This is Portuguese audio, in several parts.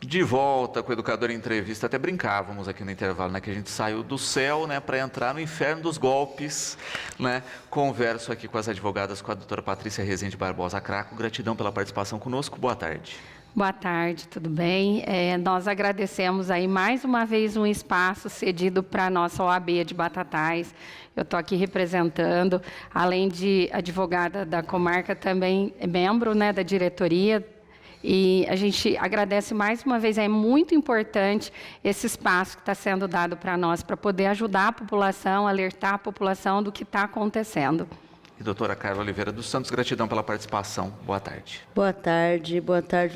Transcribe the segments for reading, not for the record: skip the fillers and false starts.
De volta com o Educador em Entrevista, até brincávamos aqui no intervalo, né, que a gente saiu do céu, né, para entrar no inferno dos golpes, né. Converso aqui com as advogadas, com a doutora Patrícia Rezende Barbosa Craco. Gratidão pela participação conosco. Boa tarde. Boa tarde, tudo bem? Nós agradecemos aí mais uma vez um espaço cedido para a nossa OAB de Batatais. Eu estou aqui representando, além de advogada da comarca, também membro, né, da diretoria. E a gente agradece mais uma vez, é muito importante esse espaço que está sendo dado para nós, para poder ajudar a população, alertar a população do que está acontecendo. E doutora Carla Oliveira dos Santos, gratidão pela participação. Boa tarde. Boa tarde,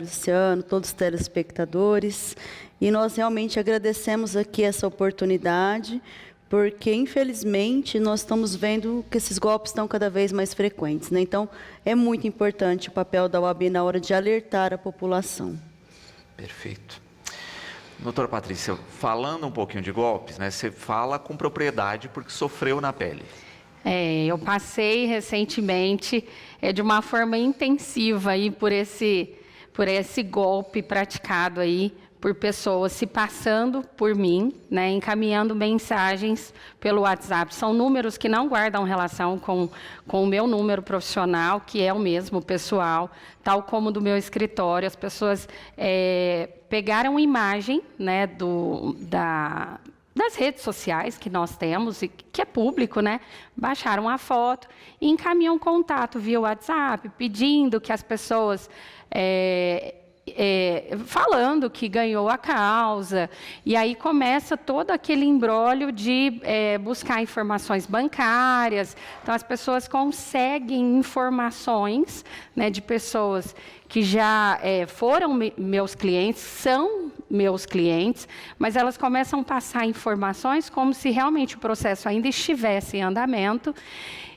Luciano, todos os telespectadores. E nós realmente agradecemos aqui essa oportunidade, porque, infelizmente, nós estamos vendo que esses golpes estão cada vez mais frequentes, né? Então, é muito importante o papel da OAB na hora de alertar a população. Perfeito. Doutora Patrícia, falando um pouquinho de golpes, né, você fala com propriedade porque sofreu na pele. Eu passei recentemente de uma forma intensiva aí por esse golpe praticado aí por pessoas se passando por mim, né, encaminhando mensagens pelo WhatsApp. São números que não guardam relação com o meu número profissional, que é o mesmo pessoal, tal como do meu escritório. As pessoas pegaram imagem, né, das redes sociais que nós temos, e que é público, né? Baixaram a foto e encaminham contato via WhatsApp, pedindo que as pessoas... falando que ganhou a causa, e aí começa todo aquele imbróglio de buscar informações bancárias. Então, as pessoas conseguem informações, né, de pessoas que já foram meus clientes, são meus clientes, mas elas começam a passar informações como se realmente o processo ainda estivesse em andamento,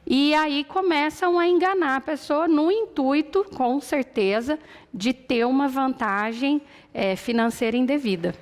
e aí começam a enganar a pessoa no intuito, com certeza, de ter uma vantagem financeira indevida.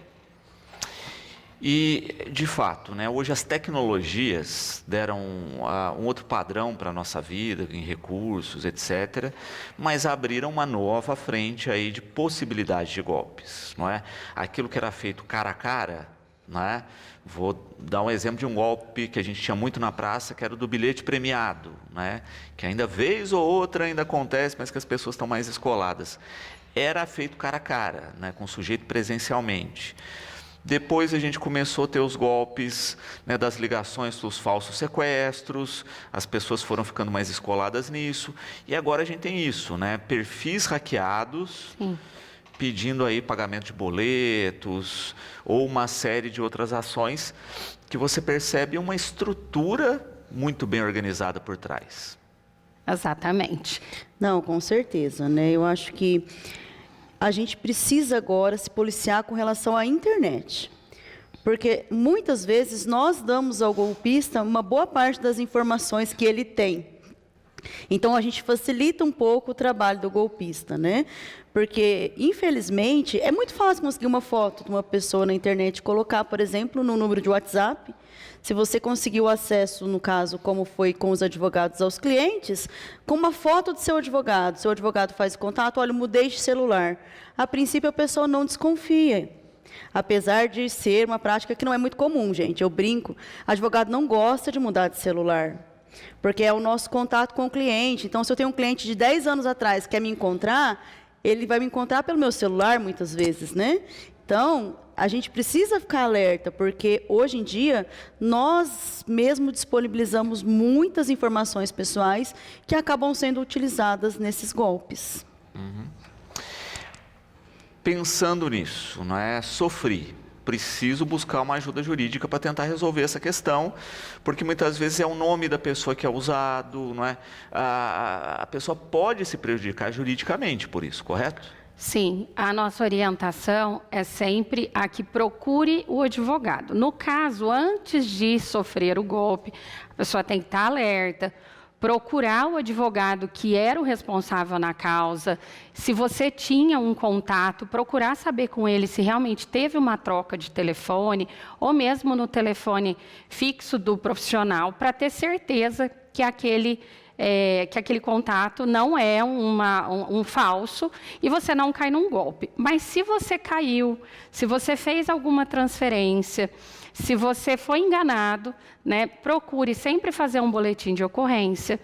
E, de fato, né, hoje as tecnologias deram um outro padrão para a nossa vida, em recursos, etc., mas abriram uma nova frente aí de possibilidades de golpes, não é? Aquilo que era feito cara a cara, não é? Vou dar um exemplo de um golpe que a gente tinha muito na praça, que era o do bilhete premiado, né? Que ainda vez ou outra ainda acontece, mas que as pessoas estão mais escoladas. Era feito cara a cara, né, com o sujeito presencialmente. Depois a gente começou a ter os golpes, né, das ligações dos falsos sequestros, as pessoas foram ficando mais escoladas nisso, e agora a gente tem isso, né, perfis hackeados, sim, pedindo aí pagamento de boletos, ou uma série de outras ações, que você percebe uma estrutura muito bem organizada por trás. Exatamente. Não, com certeza, né? Eu acho que a gente precisa agora se policiar com relação à internet. Porque muitas vezes nós damos ao golpista uma boa parte das informações que ele tem. Então, a gente facilita um pouco o trabalho do golpista, né? Porque, infelizmente, é muito fácil conseguir uma foto de uma pessoa na internet e colocar, por exemplo, no número de WhatsApp. Se você conseguiu acesso, no caso, como foi com os advogados aos clientes, com uma foto do seu advogado faz contato, olha, mudei de celular. A princípio, a pessoa não desconfia. Apesar de ser uma prática que não é muito comum, gente. Eu brinco, advogado não gosta de mudar de celular, porque é o nosso contato com o cliente. Então, se eu tenho um cliente de 10 anos atrás que quer me encontrar, ele vai me encontrar pelo meu celular, muitas vezes, né? Então, a gente precisa ficar alerta, porque hoje em dia, nós mesmo disponibilizamos muitas informações pessoais que acabam sendo utilizadas nesses golpes. Uhum. Pensando nisso, não é? Sofri. Preciso buscar uma ajuda jurídica para tentar resolver essa questão, porque muitas vezes é o nome da pessoa que é usado, não é? A pessoa pode se prejudicar juridicamente por isso, correto? Sim, a nossa orientação é sempre a que procure o advogado. No caso, antes de sofrer o golpe, a pessoa tem que estar alerta, procurar o advogado que era o responsável na causa. Se você tinha um contato, procurar saber com ele se realmente teve uma troca de telefone, ou mesmo no telefone fixo do profissional, para ter certeza que aquele que aquele contato não é um falso e você não cai num golpe. Mas se você caiu, se você fez alguma transferência, se você foi enganado, né, procure sempre fazer um boletim de ocorrência.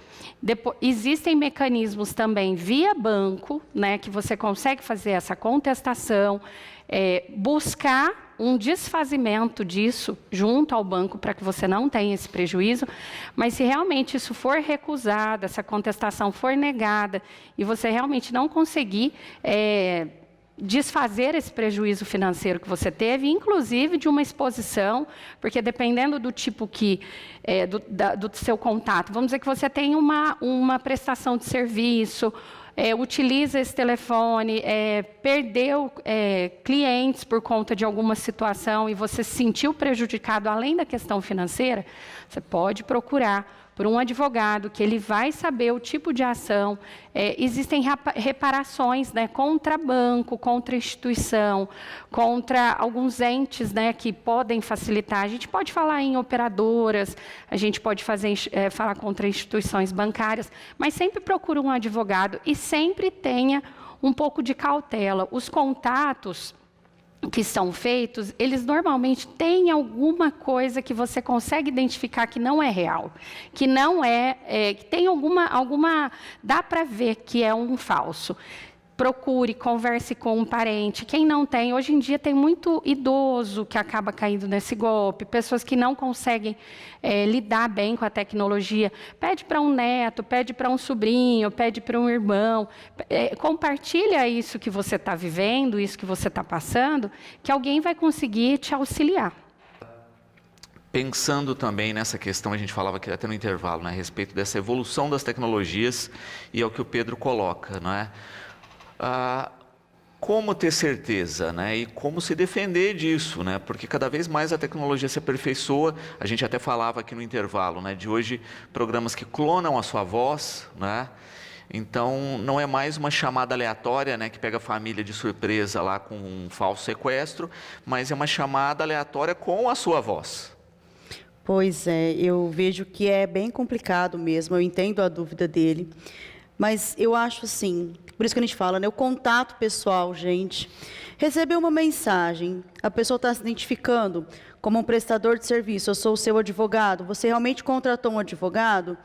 Existem mecanismos também via banco, né, que você consegue fazer essa contestação, buscar um desfazimento disso junto ao banco para que você não tenha esse prejuízo, mas se realmente isso for recusado, essa contestação for negada e você realmente não conseguir desfazer esse prejuízo financeiro que você teve, inclusive de uma exposição, porque dependendo do tipo do seu contato, vamos dizer que você tem uma prestação de serviço, utiliza esse telefone, perdeu clientes por conta de alguma situação e você se sentiu prejudicado além da questão financeira, você pode procurar por um advogado, que ele vai saber o tipo de ação. Existem reparações, né, contra banco, contra instituição, contra alguns entes, né, que podem facilitar. A gente pode falar em operadoras, a gente pode falar contra instituições bancárias, mas sempre procure um advogado e sempre tenha um pouco de cautela. Os contatos que são feitos, eles normalmente têm alguma coisa que você consegue identificar que não é real, que não que tem dá para ver que é um falso. Procure, converse com um parente. Quem não tem, hoje em dia tem muito idoso que acaba caindo nesse golpe, pessoas que não conseguem lidar bem com a tecnologia. Pede para um neto, pede para um sobrinho, pede para um irmão. Compartilha isso que você está vivendo, isso que você está passando, que alguém vai conseguir te auxiliar. Pensando também nessa questão, a gente falava aqui até no intervalo, né, a respeito dessa evolução das tecnologias, e é o que o Pedro coloca, não é? Como ter certeza, né? E como se defender disso, né? Porque cada vez mais a tecnologia se aperfeiçoa. A gente até falava aqui no intervalo, né, de hoje programas que clonam a sua voz, né? Então não é mais uma chamada aleatória, né, que pega a família de surpresa lá com um falso sequestro, mas é uma chamada aleatória com a sua voz. Pois é, eu vejo que é bem complicado mesmo, eu entendo a dúvida dele, mas eu acho assim, por isso que a gente fala, né, o contato pessoal, gente, receber uma mensagem, a pessoa está se identificando como um prestador de serviço, eu sou o seu advogado, você realmente contratou um advogado?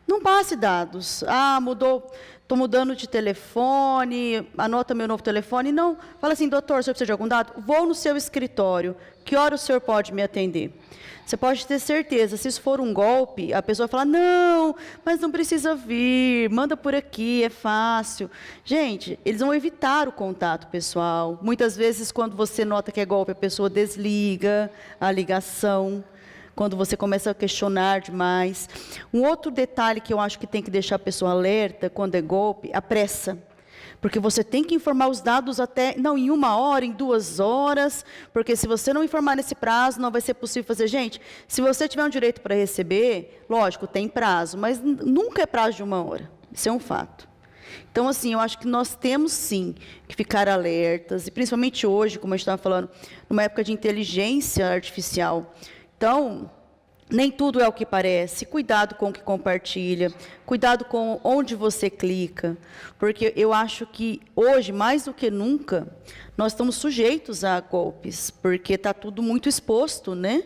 Não passe dados, estou mudando de telefone, anota meu novo telefone, não, fala assim, doutor, o senhor precisa de algum dado? Vou no seu escritório, que hora o senhor pode me atender? Você pode ter certeza, se isso for um golpe, a pessoa fala, não, mas não precisa vir, manda por aqui, é fácil. Gente, eles vão evitar o contato pessoal. Muitas vezes, quando você nota que é golpe, a pessoa desliga a ligação, quando você começa a questionar demais. Um outro detalhe que eu acho que tem que deixar a pessoa alerta, quando é golpe, a pressa. Porque você tem que informar os dados em 1 hora, em 2 horas, porque se você não informar nesse prazo, não vai ser possível fazer. Gente, se você tiver um direito para receber, lógico, tem prazo, mas nunca é prazo de 1 hora. Isso é um fato. Então, assim, eu acho que nós temos, sim, que ficar alertas, e principalmente hoje, como a gente estava falando, numa época de inteligência artificial. Então, nem tudo é o que parece. Cuidado com o que compartilha, cuidado com onde você clica, porque eu acho que hoje, mais do que nunca, nós estamos sujeitos a golpes, porque está tudo muito exposto, né?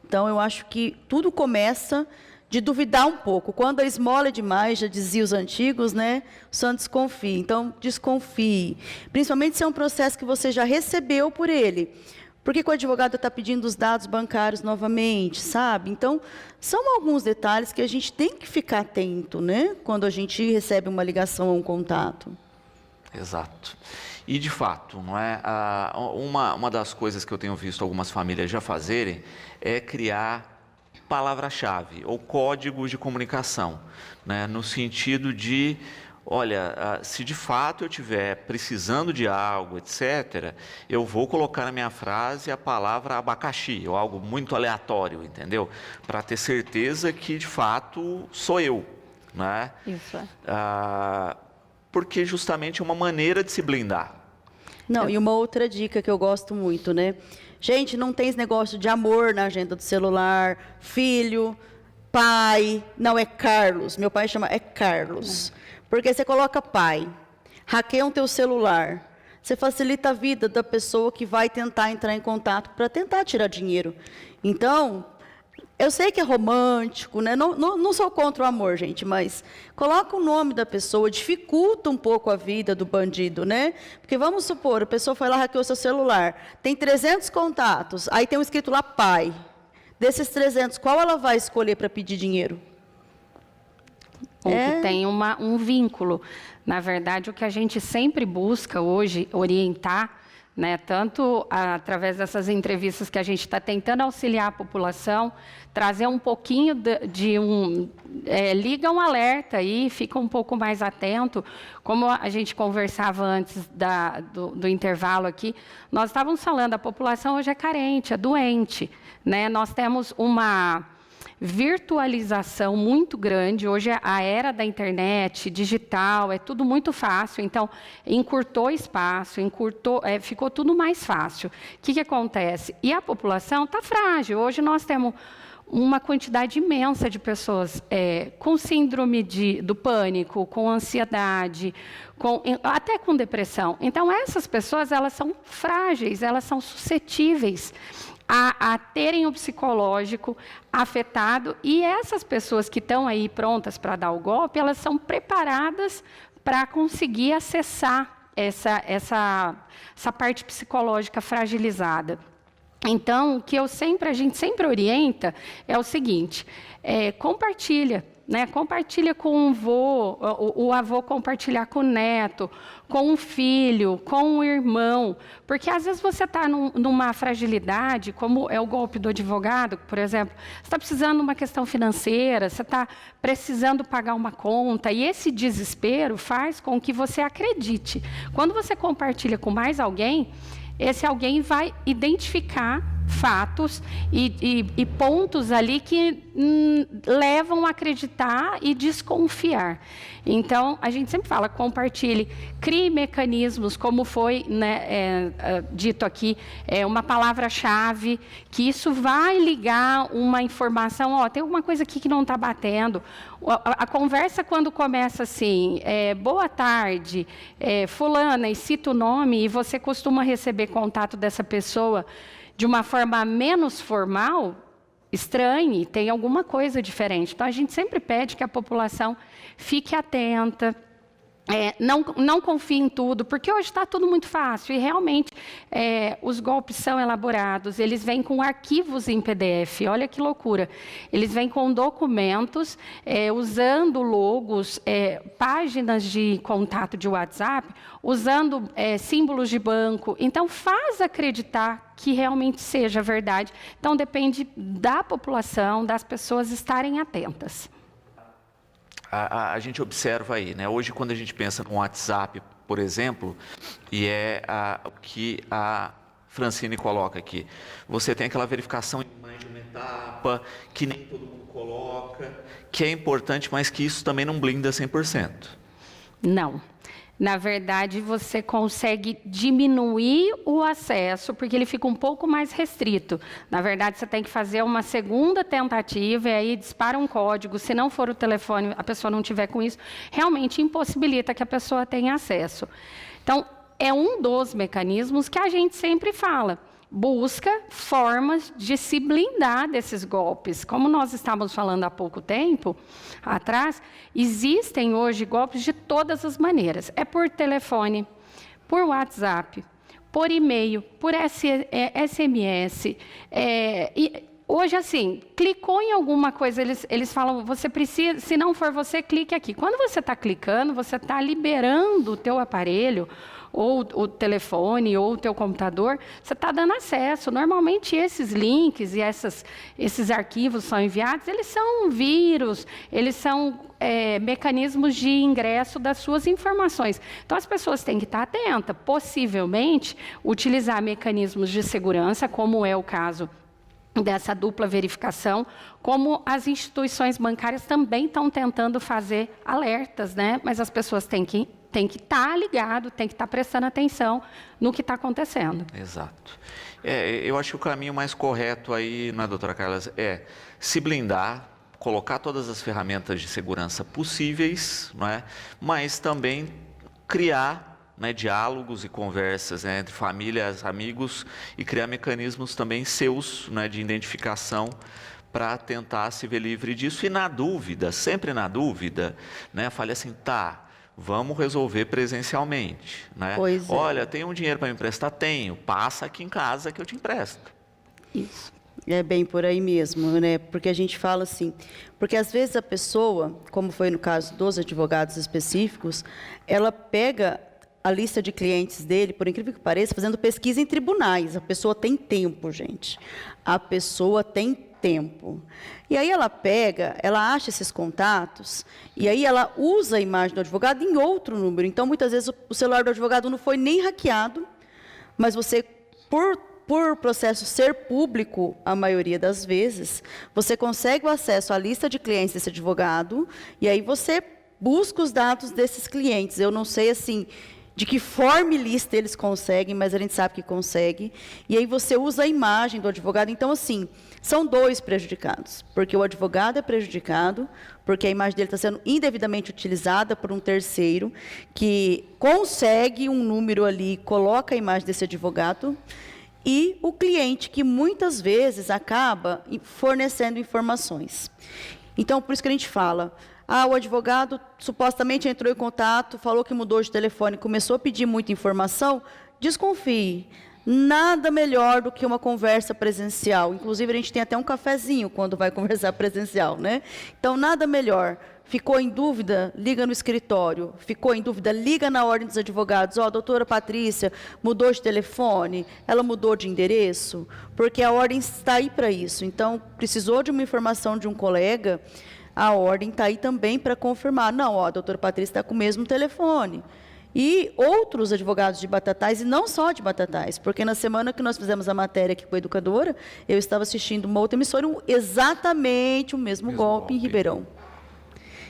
Então, eu acho que tudo começa de duvidar um pouco. Quando a esmola é demais, já diziam os antigos, né? O santo desconfia. Então, desconfie. Principalmente se é um processo que você já recebeu por ele. Por que o advogado está pedindo os dados bancários novamente, sabe? Então, são alguns detalhes que a gente tem que ficar atento, né? Quando a gente recebe uma ligação ou um contato. Exato. E, de fato, não é? Uma das coisas que eu tenho visto algumas famílias já fazerem é criar palavra-chave ou códigos de comunicação, né? No sentido de... Olha, se de fato eu estiver precisando de algo, etc., eu vou colocar na minha frase a palavra abacaxi, ou algo muito aleatório, entendeu? Para ter certeza que, de fato, sou eu, né? Isso é. Porque justamente é uma maneira de se blindar. Não, e uma outra dica que eu gosto muito, né? Gente, não tem esse negócio de amor na agenda do celular, filho... pai, não é Carlos, meu pai chama Carlos, porque você coloca pai, hackeiam teu celular, você facilita a vida da pessoa que vai tentar entrar em contato para tentar tirar dinheiro. Então, eu sei que é romântico, né? Não sou contra o amor, gente, mas coloca o nome da pessoa, dificulta um pouco a vida do bandido, né? Porque vamos supor, a pessoa foi lá, hackeou seu celular, tem 300 contatos, aí tem um escrito lá pai. Desses 300, qual ela vai escolher para pedir dinheiro? Que tem um vínculo. Na verdade, o que a gente sempre busca hoje orientar, né, tanto através dessas entrevistas que a gente está tentando auxiliar a população, trazer um pouquinho liga um alerta aí, fica um pouco mais atento. Como a gente conversava antes do intervalo aqui, nós estávamos falando, a população hoje é carente, é doente, né? Nós temos uma virtualização muito grande. Hoje a era da internet, digital, é tudo muito fácil. Então, encurtou espaço, ficou tudo mais fácil. O que acontece? E a população está frágil. Hoje nós temos uma quantidade imensa de pessoas com síndrome do pânico, com ansiedade, até com depressão. Então, essas pessoas, elas são frágeis, elas são suscetíveis a terem o psicológico afetado, e essas pessoas que estão aí prontas para dar o golpe, elas são preparadas para conseguir acessar essa parte psicológica fragilizada. Então, o que a gente sempre orienta é o seguinte: compartilha. Né? Compartilha com o avô compartilhar com o neto, com o filho, com o irmão, porque às vezes você está numa fragilidade, como é o golpe do advogado, por exemplo, você está precisando de uma questão financeira, você está precisando pagar uma conta, e esse desespero faz com que você acredite. Quando você compartilha com mais alguém, esse alguém vai identificar fatos e pontos ali que levam a acreditar e desconfiar. Então, a gente sempre fala, compartilhe, crie mecanismos, como foi, né, dito aqui, uma palavra-chave, que isso vai ligar uma informação, tem alguma coisa aqui que não está batendo. A conversa, quando começa assim, boa tarde, fulana, e cita o nome, e você costuma receber contato dessa pessoa de uma forma menos formal, estranhe, tem alguma coisa diferente. Então, a gente sempre pede que a população fique atenta, não confie em tudo, porque hoje está tudo muito fácil, e realmente os golpes são elaborados, eles vêm com arquivos em PDF, olha que loucura. Eles vêm com documentos, usando logos, páginas de contato de WhatsApp, usando símbolos de banco. Então, faz acreditar que realmente seja verdade. Então, depende da população, das pessoas estarem atentas. A gente observa aí, né? Hoje, quando a gente pensa no WhatsApp, por exemplo, e o que a Francine coloca aqui, você tem aquela verificação em mais de uma etapa, que nem todo mundo coloca, que é importante, mas que isso também não blinda 100%. Não. Na verdade, você consegue diminuir o acesso, porque ele fica um pouco mais restrito. Na verdade, você tem que fazer uma segunda tentativa, e aí dispara um código. Se não for o telefone, a pessoa não tiver com isso, realmente impossibilita que a pessoa tenha acesso. Então, é um dos mecanismos que a gente sempre fala. Busca formas de se blindar desses golpes. Como nós estávamos falando há pouco tempo atrás, existem hoje golpes de todas as maneiras. É por telefone, por WhatsApp, por e-mail, por SMS. Hoje, assim, clicou em alguma coisa, eles falam, você precisa, se não for você, clique aqui. Quando você está clicando, você está liberando o teu aparelho, ou o telefone, ou o teu computador, você está dando acesso. Normalmente, esses links e esses arquivos são enviados, eles são vírus, eles são mecanismos de ingresso das suas informações. Então, as pessoas têm que estar atentas, possivelmente, utilizar mecanismos de segurança, como é o caso dessa dupla verificação, como as instituições bancárias também estão tentando fazer alertas, né? Mas as pessoas têm que estar ligado, tem que estar prestando atenção no que está acontecendo. Exato. Eu acho que o caminho mais correto aí, doutora Carla, é se blindar, colocar todas as ferramentas de segurança possíveis, não é? Mas também criar, né, diálogos e conversas, né, entre famílias, amigos, e criar mecanismos também seus, né, de identificação para tentar se ver livre disso. E na dúvida, sempre na dúvida, né, fale assim, tá, vamos resolver presencialmente, né? Pois é. Olha, tem um dinheiro para me emprestar? Tenho, passa aqui em casa que eu te empresto. Isso. É bem por aí mesmo, né? Porque a gente fala assim, porque às vezes a pessoa, como foi no caso dos advogados específicos, ela pega a lista de clientes dele, por incrível que pareça, fazendo pesquisa em tribunais. A pessoa tem tempo, gente. A pessoa tem tempo. E aí ela pega, ela acha esses contatos, e aí ela usa a imagem do advogado em outro número. Então, muitas vezes, o celular do advogado não foi nem hackeado, mas você, por processo ser público, a maioria das vezes, você consegue o acesso à lista de clientes desse advogado, e aí você busca os dados desses clientes. Eu não sei, assim, de que forma e lista eles conseguem, mas a gente sabe que consegue. E aí você usa a imagem do advogado. Então, assim, são dois prejudicados. Porque o advogado é prejudicado, porque a imagem dele está sendo indevidamente utilizada por um terceiro, que consegue um número ali, coloca a imagem desse advogado, e o cliente, que muitas vezes acaba fornecendo informações. Então, por isso que a gente fala, o advogado supostamente entrou em contato, falou que mudou de telefone, começou a pedir muita informação, desconfie. Nada melhor do que uma conversa presencial. Inclusive, a gente tem até um cafezinho quando vai conversar presencial, né? Então, nada melhor. Ficou em dúvida? Liga no escritório. Ficou em dúvida? Liga na ordem dos advogados. Doutora Patrícia mudou de telefone, ela mudou de endereço, porque a ordem está aí para isso. Então, precisou de uma informação de um colega, a ordem está aí também para confirmar. Não, a doutora Patrícia está com o mesmo telefone. E outros advogados de Batatais, e não só de Batatais, porque na semana que nós fizemos a matéria aqui com a educadora, eu estava assistindo uma outra emissora, exatamente o mesmo golpe em Ribeirão.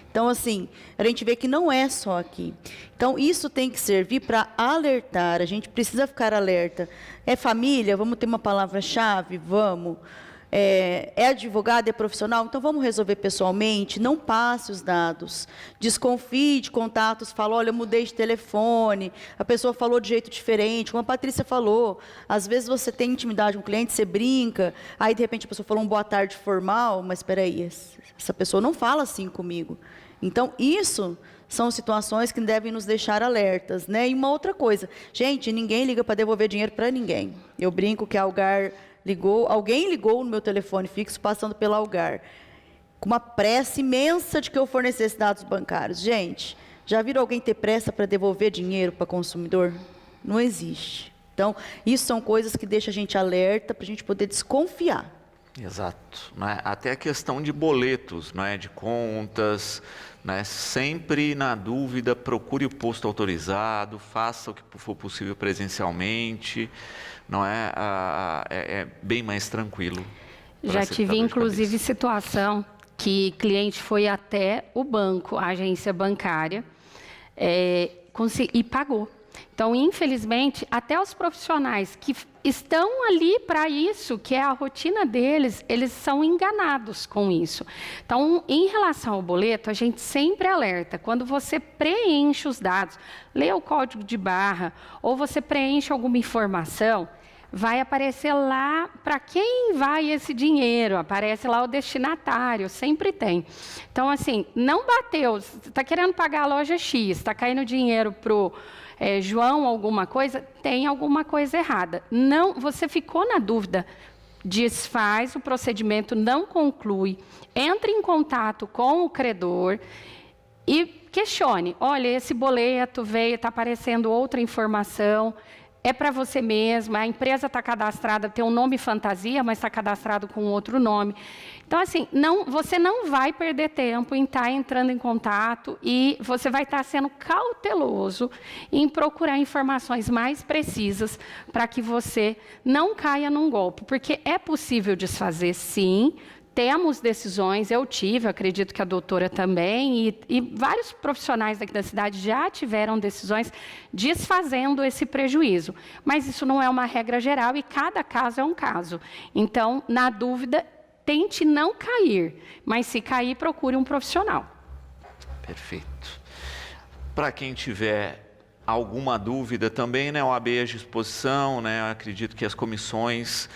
Então, assim, a gente vê que não é só aqui. Então, isso tem que servir para alertar, a gente precisa ficar alerta. É família? Vamos ter uma palavra-chave? Vamos. É advogado, é profissional? Então, vamos resolver pessoalmente, não passe os dados. Desconfie de contatos, fala, olha, eu mudei de telefone, a pessoa falou de jeito diferente, como a Patrícia falou. Às vezes, você tem intimidade com o cliente, você brinca, aí, de repente, a pessoa falou um boa tarde formal, mas, espera aí, essa pessoa não fala assim comigo. Então, isso são situações que devem nos deixar alertas, né? E uma outra coisa, gente, ninguém liga para devolver dinheiro para ninguém. Eu brinco que a Algar alguém ligou no meu telefone fixo, passando pela Algar, com uma pressa imensa de que eu fornecesse dados bancários. Gente, já viram alguém ter pressa para devolver dinheiro para consumidor? Não existe. Então, isso são coisas que deixam a gente alerta para a gente poder desconfiar. Exato. Né? Até a questão de boletos, né? De contas, né? Sempre na dúvida, procure o posto autorizado, faça o que for possível presencialmente, não é? É bem mais tranquilo. Já tive, inclusive, situação que cliente foi até o banco, a agência bancária, e pagou. Então, infelizmente, até os profissionais que estão ali para isso, que é a rotina deles, eles são enganados com isso. Então, em relação ao boleto, a gente sempre alerta. Quando você preenche os dados, lê o código de barra, ou você preenche alguma informação, vai aparecer lá para quem vai esse dinheiro, aparece lá o destinatário, sempre tem. Então, assim, não bateu, está querendo pagar a loja X, está caindo dinheiro para o João alguma coisa, tem alguma coisa errada. Não, você ficou na dúvida, desfaz o procedimento, não conclui, entre em contato com o credor e questione. Olha, esse boleto veio, está aparecendo outra informação, é para você mesma, a empresa está cadastrada, tem um nome fantasia, mas está cadastrado com outro nome. Então, assim, você não vai perder tempo em estar entrando em contato e você vai estar sendo cauteloso em procurar informações mais precisas para que você não caia num golpe. Porque é possível desfazer, sim. Temos decisões, eu tive, acredito que a doutora também, e vários profissionais daqui da cidade já tiveram decisões desfazendo esse prejuízo. Mas isso não é uma regra geral e cada caso é um caso. Então, na dúvida, tente não cair, mas se cair, procure um profissional. Perfeito. Para quem tiver alguma dúvida também, né, a OAB à disposição, né, eu acredito que as comissões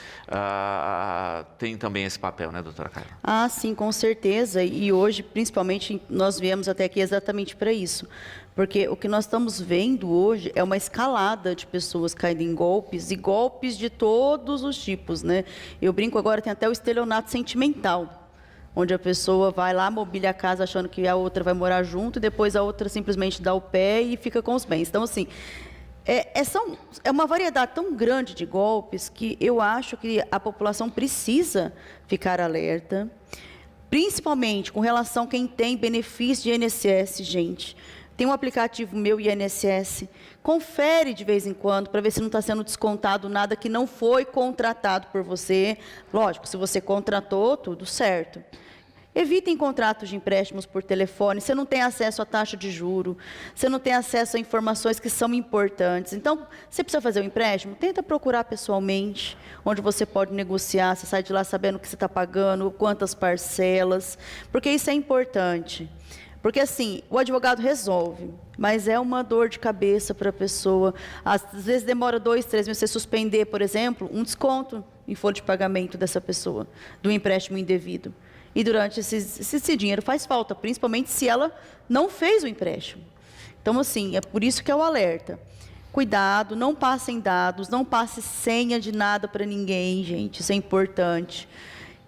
têm também esse papel, né, doutora Carla? Ah, sim, com certeza, e hoje, principalmente, nós viemos até aqui exatamente para isso, porque o que nós estamos vendo hoje é uma escalada de pessoas caindo em golpes, e golpes de todos os tipos, né? Eu brinco agora, tem até o estelionato sentimental, onde a pessoa vai lá, mobília a casa achando que a outra vai morar junto, e depois a outra simplesmente dá o pé e fica com os bens. Então, assim, é uma variedade tão grande de golpes que eu acho que a população precisa ficar alerta, principalmente com relação a quem tem benefício de INSS, gente. Tem um aplicativo meu, INSS, confere de vez em quando para ver se não está sendo descontado nada que não foi contratado por você. Lógico, se você contratou, tudo certo. Evitem contratos de empréstimos por telefone, você não tem acesso à taxa de juro, você não tem acesso a informações que são importantes. Então, você precisa fazer um empréstimo, tenta procurar pessoalmente, onde você pode negociar, você sai de lá sabendo o que você está pagando, quantas parcelas, porque isso é importante. Porque, assim, o advogado resolve, mas é uma dor de cabeça para a pessoa. Às vezes demora 2, 3 meses, você suspender, por exemplo, um desconto em folha de pagamento dessa pessoa, do empréstimo indevido. E durante esse dinheiro faz falta, principalmente se ela não fez o empréstimo. Então, assim, é por isso que é o alerta. Cuidado, não passem dados, não passe senha de nada para ninguém, gente, isso é importante.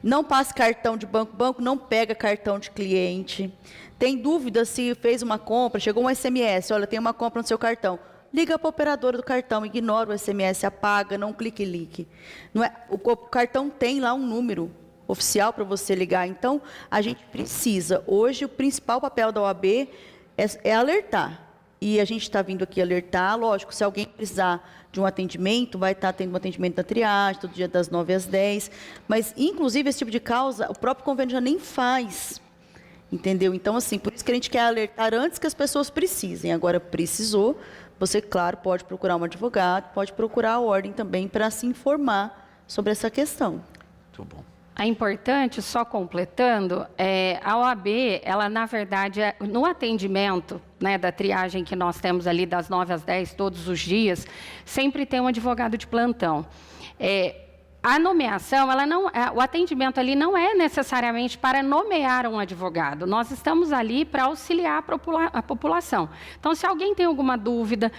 Não passe cartão de banco, banco não pega cartão de cliente. Tem dúvida se fez uma compra, chegou um SMS, olha, tem uma compra no seu cartão. Liga para a operadora do cartão, ignora o SMS, apaga, não clique em link. Não é, o cartão tem lá um número oficial para você ligar. Então, a gente precisa, hoje, o principal papel da OAB é alertar. E a gente está vindo aqui alertar, lógico, se alguém precisar de um atendimento, vai estar tendo um atendimento da triagem, todo dia das 9 às 10. Mas, inclusive, esse tipo de causa, o próprio convênio já nem faz. Entendeu? Então, assim, por isso que a gente quer alertar antes que as pessoas precisem. Agora, precisou, você, claro, pode procurar um advogado, pode procurar a ordem também para se informar sobre essa questão. Muito bom. É importante, só completando, a OAB, ela, na verdade, no atendimento, né, da triagem que nós temos ali das 9 às 10, todos os dias, sempre tem um advogado de plantão. A nomeação, o atendimento ali não é necessariamente para nomear um advogado. Nós estamos ali para auxiliar a população. Então, se alguém tem alguma dúvida,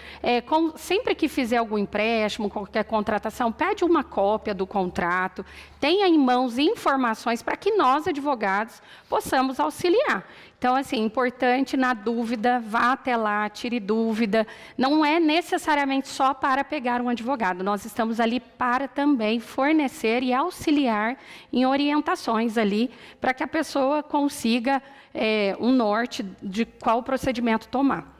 sempre que fizer algum empréstimo, qualquer contratação, pede uma cópia do contrato, tenha em mãos informações para que nós, advogados, possamos auxiliar. Então, assim, importante, na dúvida, vá até lá, tire dúvida. Não é necessariamente só para pegar um advogado. Nós estamos ali para também fornecer e auxiliar em orientações ali, para que a pessoa consiga um norte de qual procedimento tomar.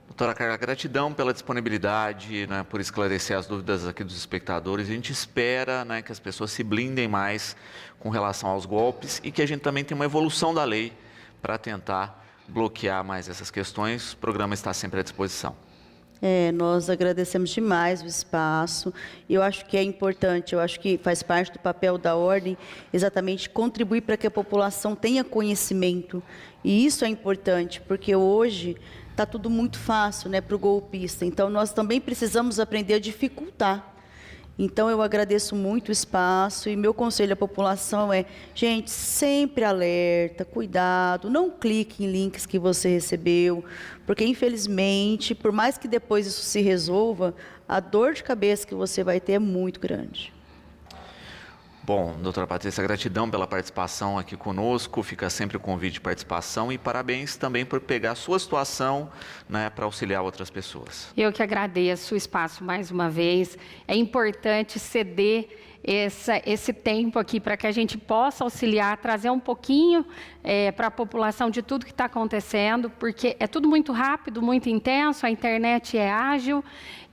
Doutora Carla, gratidão pela disponibilidade, né, por esclarecer as dúvidas aqui dos espectadores. A gente espera, né, que as pessoas se blindem mais com relação aos golpes e que a gente também tenha uma evolução da lei para tentar bloquear mais essas questões. O programa está sempre à disposição. Nós agradecemos demais o espaço. Eu acho que é importante, eu acho que faz parte do papel da ordem exatamente contribuir para que a população tenha conhecimento. E isso é importante, porque hoje está tudo muito fácil, né, para o golpista. Então, nós também precisamos aprender a dificultar. Então, eu agradeço muito o espaço e meu conselho à população é, gente, sempre alerta, cuidado, não clique em links que você recebeu, porque, infelizmente, por mais que depois isso se resolva, a dor de cabeça que você vai ter é muito grande. Bom, doutora Patrícia, gratidão pela participação aqui conosco, fica sempre o convite de participação e parabéns também por pegar a sua situação, né, para auxiliar outras pessoas. Eu que agradeço o espaço mais uma vez, é importante ceder esse tempo aqui para que a gente possa auxiliar, trazer um pouquinho para a população de tudo que está acontecendo, porque é tudo muito rápido, muito intenso, a internet é ágil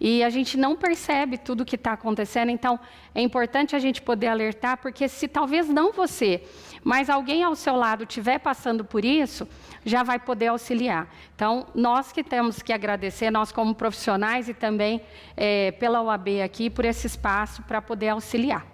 e a gente não percebe tudo que está acontecendo, então é importante a gente poder alertar, porque se talvez não você, mas alguém ao seu lado estiver passando por isso, já vai poder auxiliar. Então, nós que temos que agradecer, nós como profissionais e também pela OAB aqui, por esse espaço para poder auxiliar.